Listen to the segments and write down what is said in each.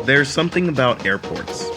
There's something about airports.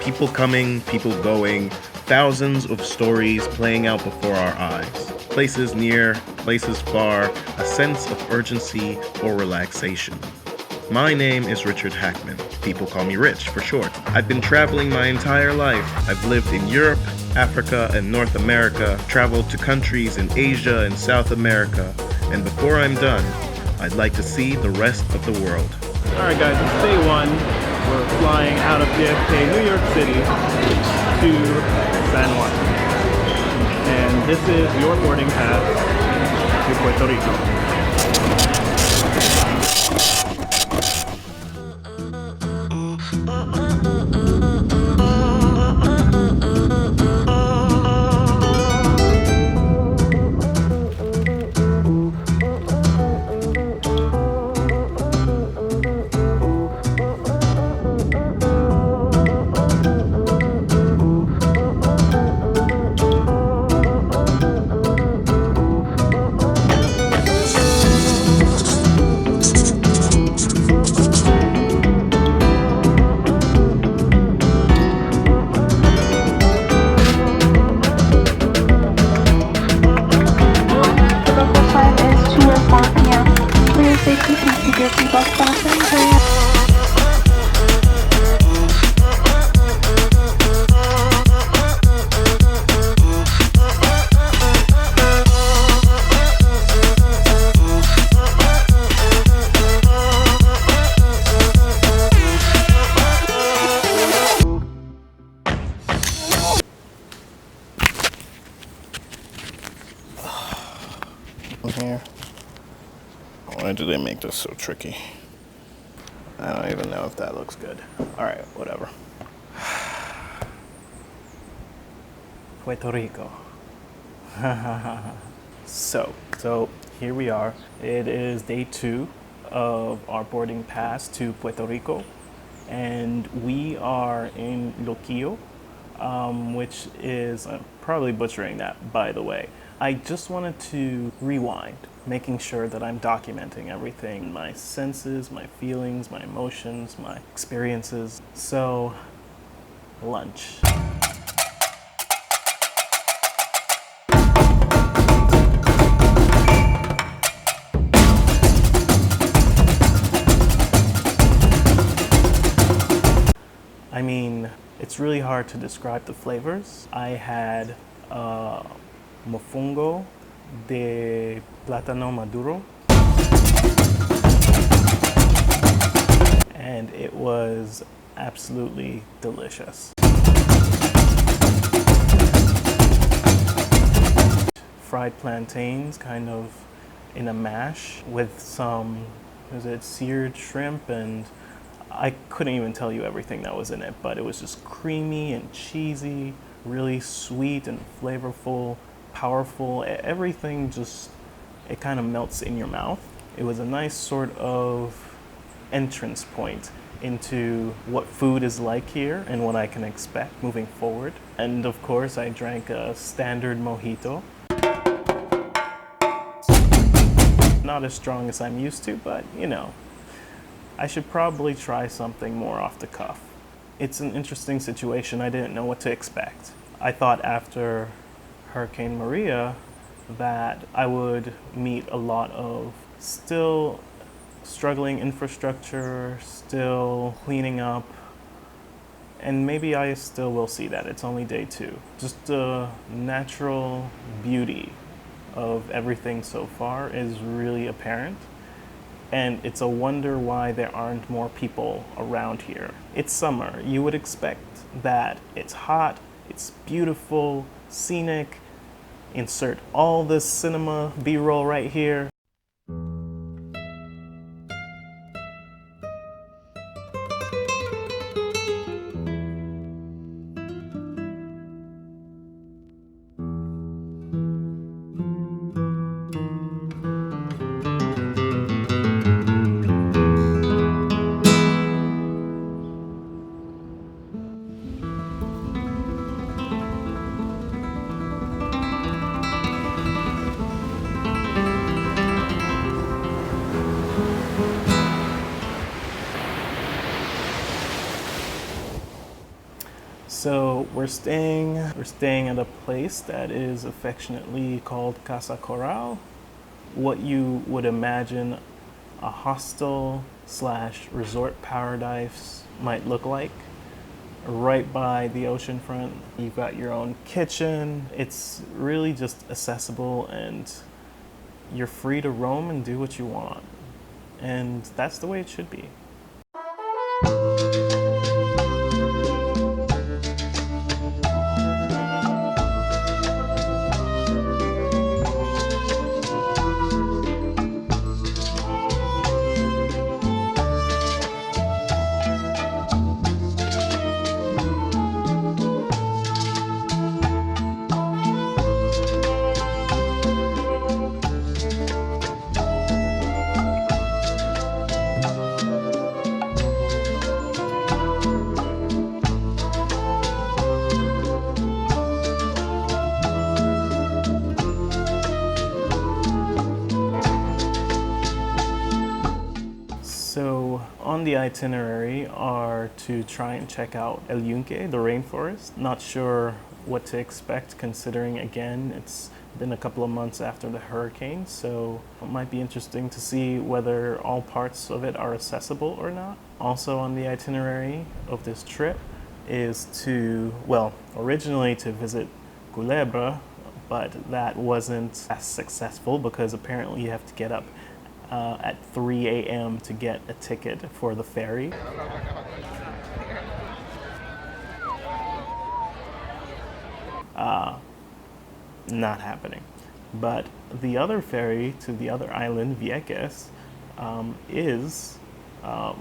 People coming, people going, thousands of stories playing out before our eyes. Places near, places far, a sense of urgency or relaxation. My name is Richard Hackman. People call me Rich for short. I've been traveling my entire life. I've lived in Europe, Africa, and North America, traveled to countries in Asia and South America, and before I'm done, I'd like to see the rest of the world. Alright guys, it's day one. We're flying out of JFK, New York City to San Juan. And this is your boarding pass to Puerto Rico. Here. Why do they make this so tricky? I don't even know if that looks good. Alright, whatever. Puerto Rico. So here we are. It is day 2 of our boarding pass to Puerto Rico, and we are in Luquillo, which is, I'm probably butchering that, by the way. I just wanted to rewind, making sure that I'm documenting everything, my senses, my feelings, my emotions, my experiences. So, lunch. I mean, it's really hard to describe the flavors. I had mofongo de plátano maduro, and it was absolutely delicious. Fried plantains, kind of in a mash with some, seared shrimp, and I couldn't even tell you everything that was in it, but it was just creamy and cheesy, really sweet and flavorful, powerful. Everything just, it kind of melts in your mouth. It was a nice sort of entrance point into what food is like here and what I can expect moving forward. And of course, I drank a standard mojito. Not as strong as I'm used to, but you know, I should probably try something more off the cuff. It's an interesting situation. I didn't know what to expect. I thought after Hurricane Maria that I would meet a lot of still struggling infrastructure, still cleaning up, and maybe I still will see that. It's only day 2. Just the natural beauty of everything so far is really apparent, and it's a wonder why there aren't more people around here. It's summer. You would expect that it's hot, it's beautiful, scenic. Insert all this cinema B-roll right here. So we're staying at a place that is affectionately called Casa Coral. What you would imagine a hostel slash resort paradise might look like. Right by the ocean front. You've got your own kitchen. It's really just accessible and you're free to roam and do what you want. And that's the way it should be. So on the itinerary are to try and check out El Yunque, the rainforest. Not sure what to expect considering, again, it's been a couple of months after the hurricane, so it might be interesting to see whether all parts of it are accessible or not. Also on the itinerary of this trip is to, well, originally to visit Culebra, but that wasn't as successful because apparently you have to get up at 3 a.m. to get a ticket for the ferry. Not happening. But the other ferry to the other island, Vieques, is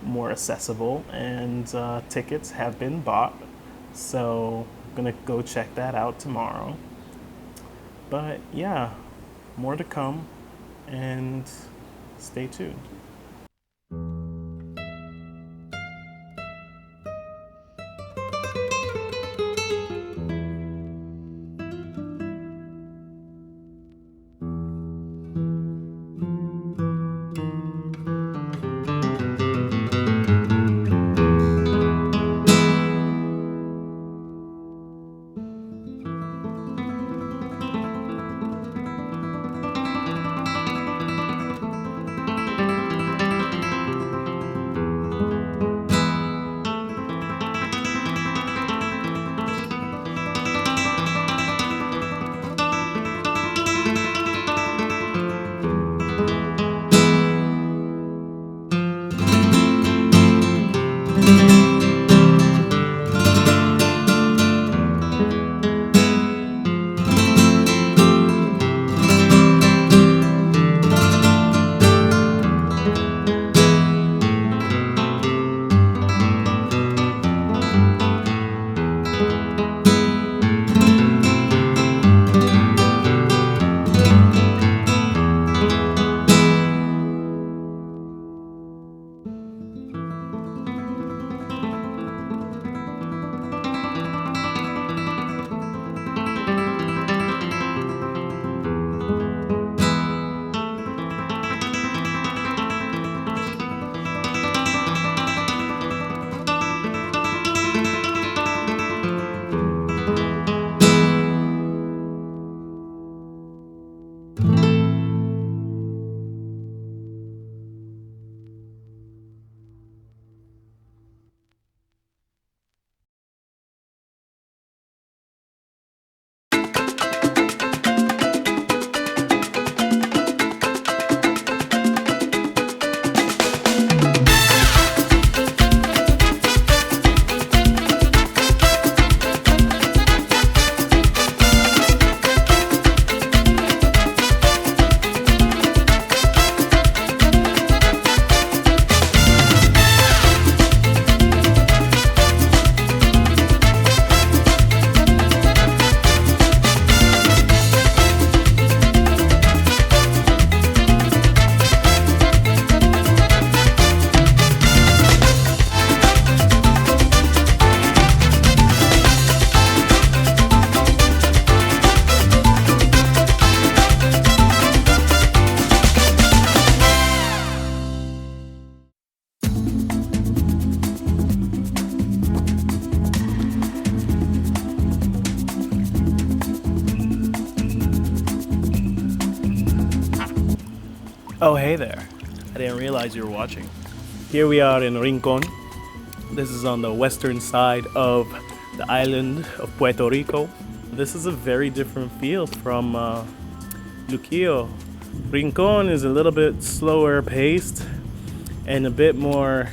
more accessible and tickets have been bought. So I'm gonna go check that out tomorrow. But yeah, more to come and stay tuned. Oh, hey there. I didn't realize you were watching. Here we are in Rincon. This is on the western side of the island of Puerto Rico. This is a very different feel from Luquillo. Rincon is a little bit slower paced and a bit more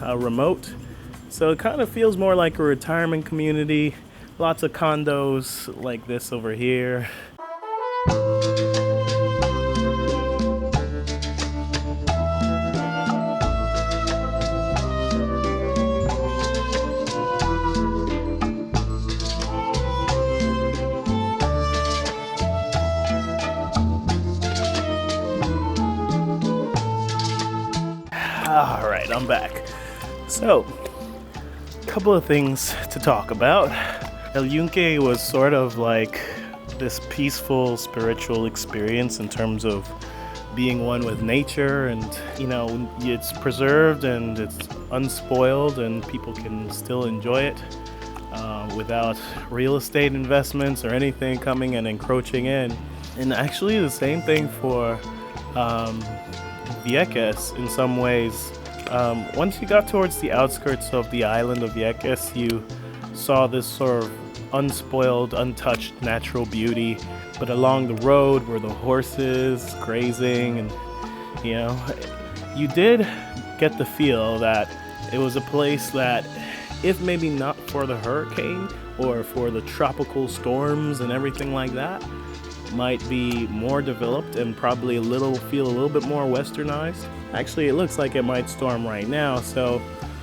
remote. So it kind of feels more like a retirement community. Lots of condos like this over here. All right, I'm back. So, a couple of things to talk about. El Yunque was sort of like this peaceful spiritual experience in terms of being one with nature, and it's preserved and it's unspoiled and people can still enjoy it without real estate investments or anything coming and encroaching in. And actually the same thing for Vieques in some ways. Once you got towards the outskirts of the island of Vieques, you saw this sort of unspoiled, untouched natural beauty. But along the road were the horses grazing, and you did get the feel that it was a place that, if maybe not for the hurricane or for the tropical storms and everything like that, might be more developed and probably feel a little bit more westernized. Actually, it looks like it might storm right now, so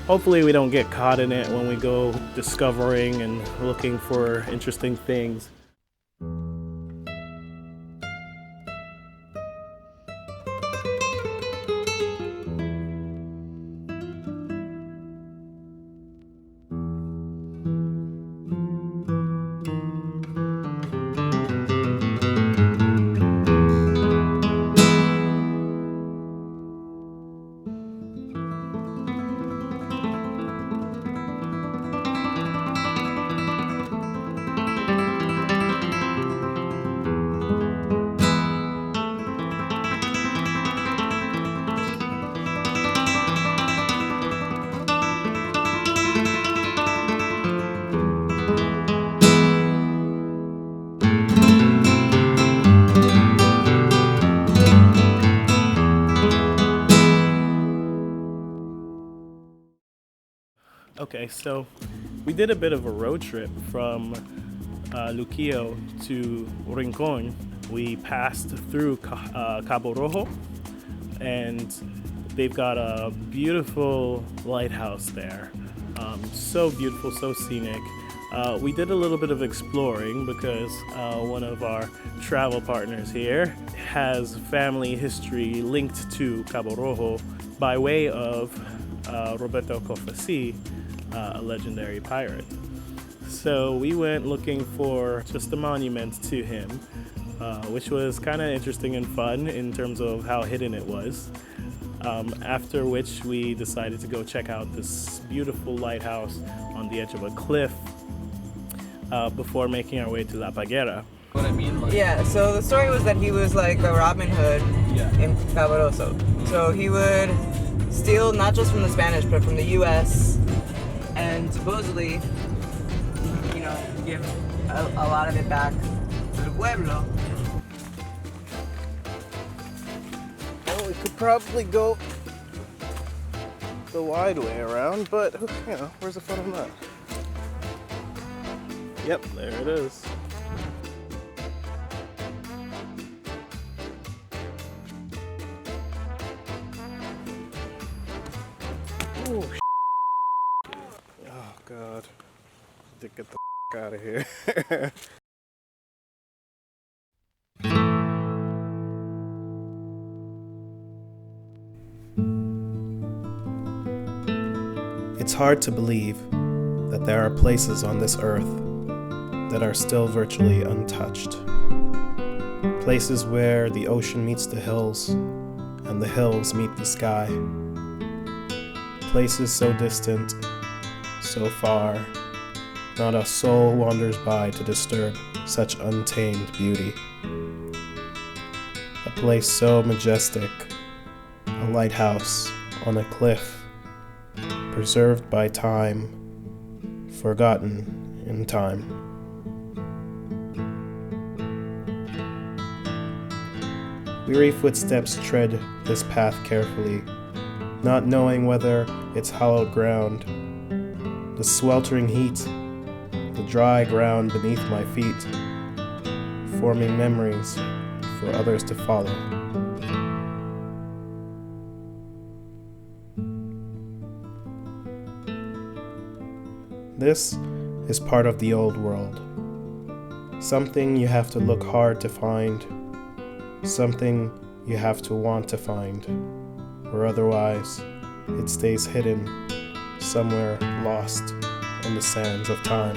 hopefully we don't get caught in it when we go discovering and looking for interesting things. Okay, so we did a bit of a road trip from Luquillo to Rincon. We passed through Cabo Rojo, and they've got a beautiful lighthouse there. So beautiful, so scenic. We did a little bit of exploring because one of our travel partners here has family history linked to Cabo Rojo by way of Roberto Cofresi, a legendary pirate. So we went looking for just a monument to him, which was kind of interesting and fun in terms of how hidden it was. After which we decided to go check out this beautiful lighthouse on the edge of a cliff before making our way to La Parguera. Yeah, so the story was that he was like a Robin Hood in Cabo Rojo. So he would steal not just from the Spanish, but from the U.S. and supposedly, give a lot of it back to the pueblo. Well, we could probably go the wide way around, but where's the fun in that? Yep, there it is. Oh, oh God. To get the out of here. It's hard to believe that there are places on this earth that are still virtually untouched. Places where the ocean meets the hills and the hills meet the sky. Places so distant, so far, not a soul wanders by to disturb such untamed beauty. A place so majestic, a lighthouse on a cliff, preserved by time, forgotten in time. Weary footsteps tread this path carefully, not knowing whether it's hallowed ground. The sweltering heat, the dry ground beneath my feet, forming memories for others to follow. This is part of the old world. Something you have to look hard to find. Something you have to want to find. Or otherwise, it stays hidden, somewhere lost in the sands of time.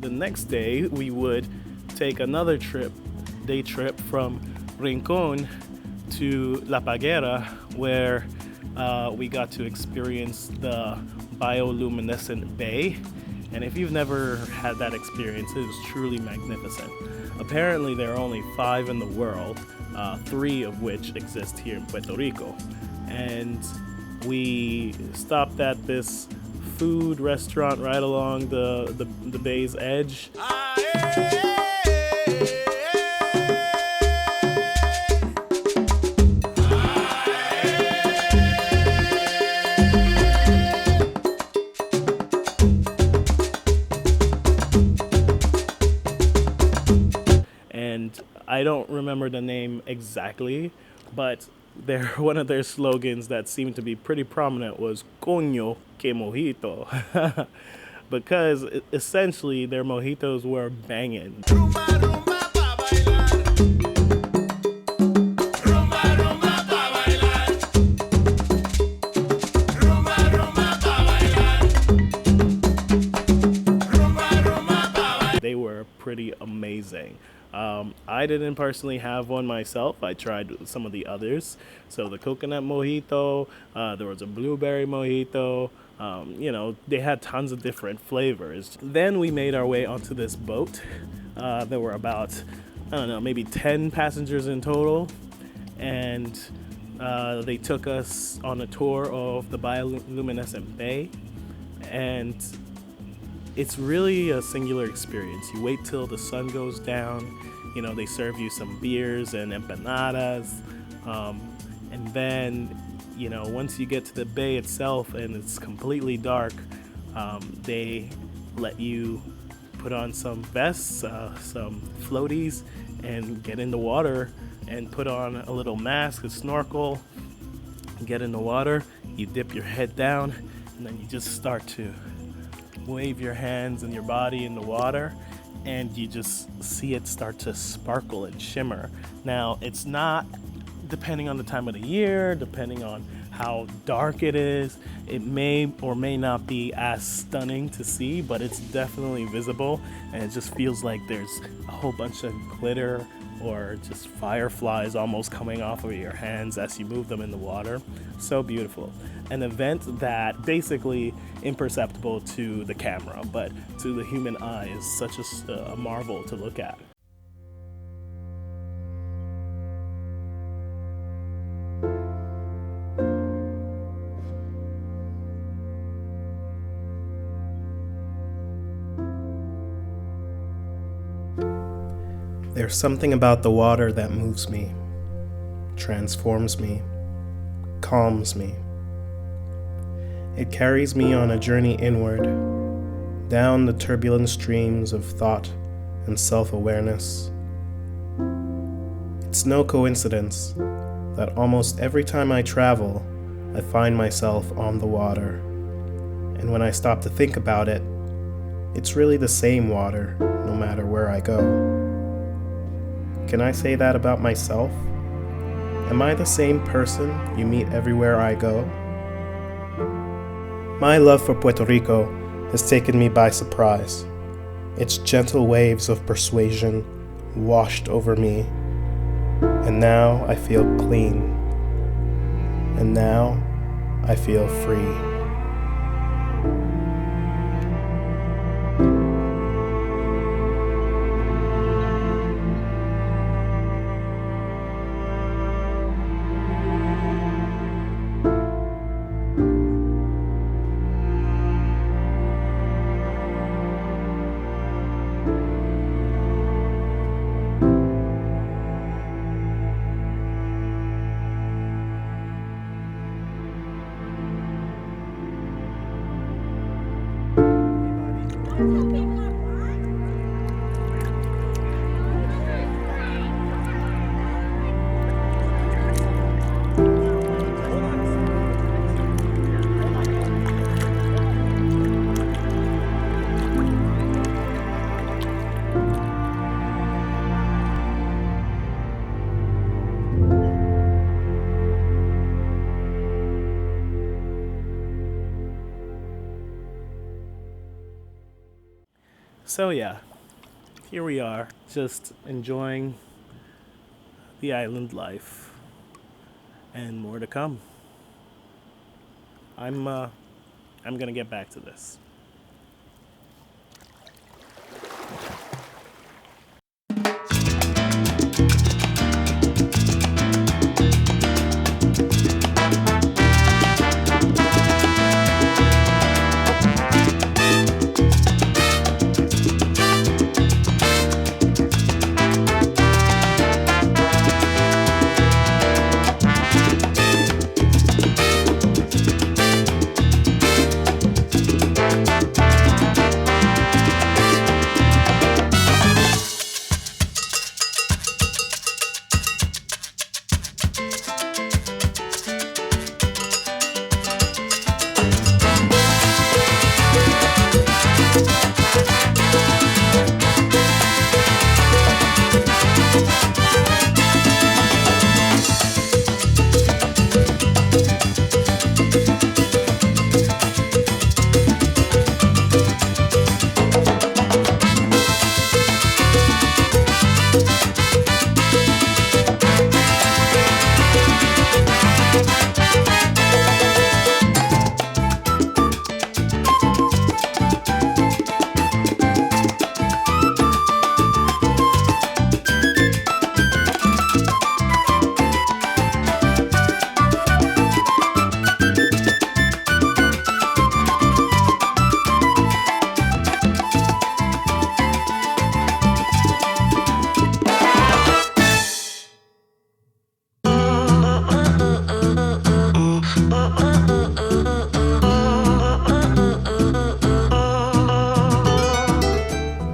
The next day, we would take another day trip from Rincon to La Parguera, where we got to experience the bioluminescent bay. And if you've never had that experience, it is truly magnificent. Apparently, there are only 5 in the world, 3 of which exist here in Puerto Rico. And we stopped at this food restaurant right along the bay's edge. And I don't remember the name exactly, but one of their slogans that seemed to be pretty prominent was "Coño que mojito," because essentially their mojitos were banging. They were pretty amazing. I didn't personally have one myself. I tried some of the others. So the coconut mojito, there was a blueberry mojito. They had tons of different flavors. Then we made our way onto this boat. There were about, maybe 10 passengers in total. And they took us on a tour of the bioluminescent bay. And it's really a singular experience. You wait till the sun goes down. They serve you some beers and empanadas. And then, once you get to the bay itself and it's completely dark, they let you put on some vests, some floaties, and get in the water and put on a little mask, a snorkel, get in the water, you dip your head down, and then you just start to wave your hands and your body in the water, and you just see it start to sparkle and shimmer. Now, it's not, depending on the time of the year, depending on how dark it is, it may or may not be as stunning to see, but it's definitely visible, and it just feels like there's a whole bunch of glitter or just fireflies almost coming off of your hands as you move them in the water. So beautiful. An event that basically imperceptible to the camera, but to the human eye is such a marvel to look at. There's something about the water that moves me, transforms me, calms me. It carries me on a journey inward, down the turbulent streams of thought and self-awareness. It's no coincidence that almost every time I travel, I find myself on the water. And when I stop to think about it, it's really the same water, no matter where I go. Can I say that about myself? Am I the same person you meet everywhere I go? My love for Puerto Rico has taken me by surprise. Its gentle waves of persuasion washed over me, and now I feel clean, and now I feel free. So yeah, here we are, just enjoying the island life, and more to come. I'm gonna get back to this.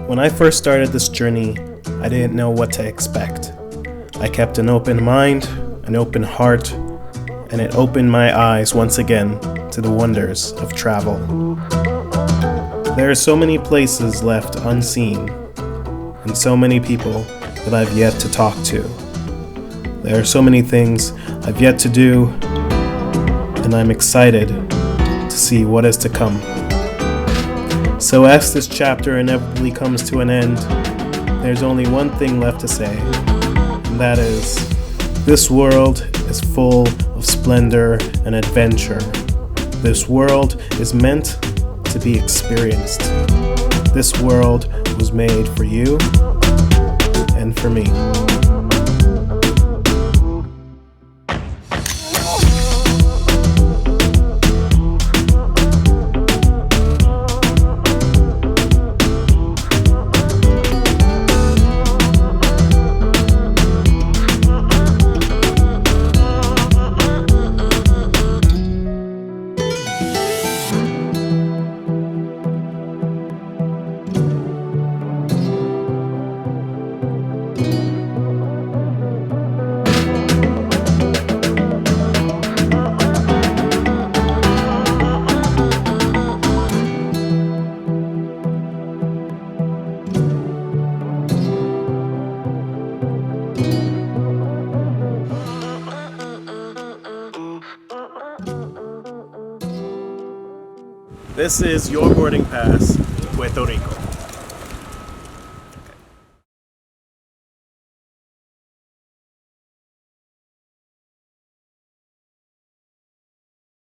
When I first started this journey, I didn't know what to expect. I kept an open mind, an open heart, and it opened my eyes once again to the wonders of travel. There are so many places left unseen, and so many people that I've yet to talk to. There are so many things I've yet to do, and I'm excited to see what is to come. So as this chapter inevitably comes to an end, there's only one thing left to say, and that is, this world is full of splendor and adventure. This world is meant to be experienced. This world was made for you and for me. This is your boarding pass to Puerto Rico.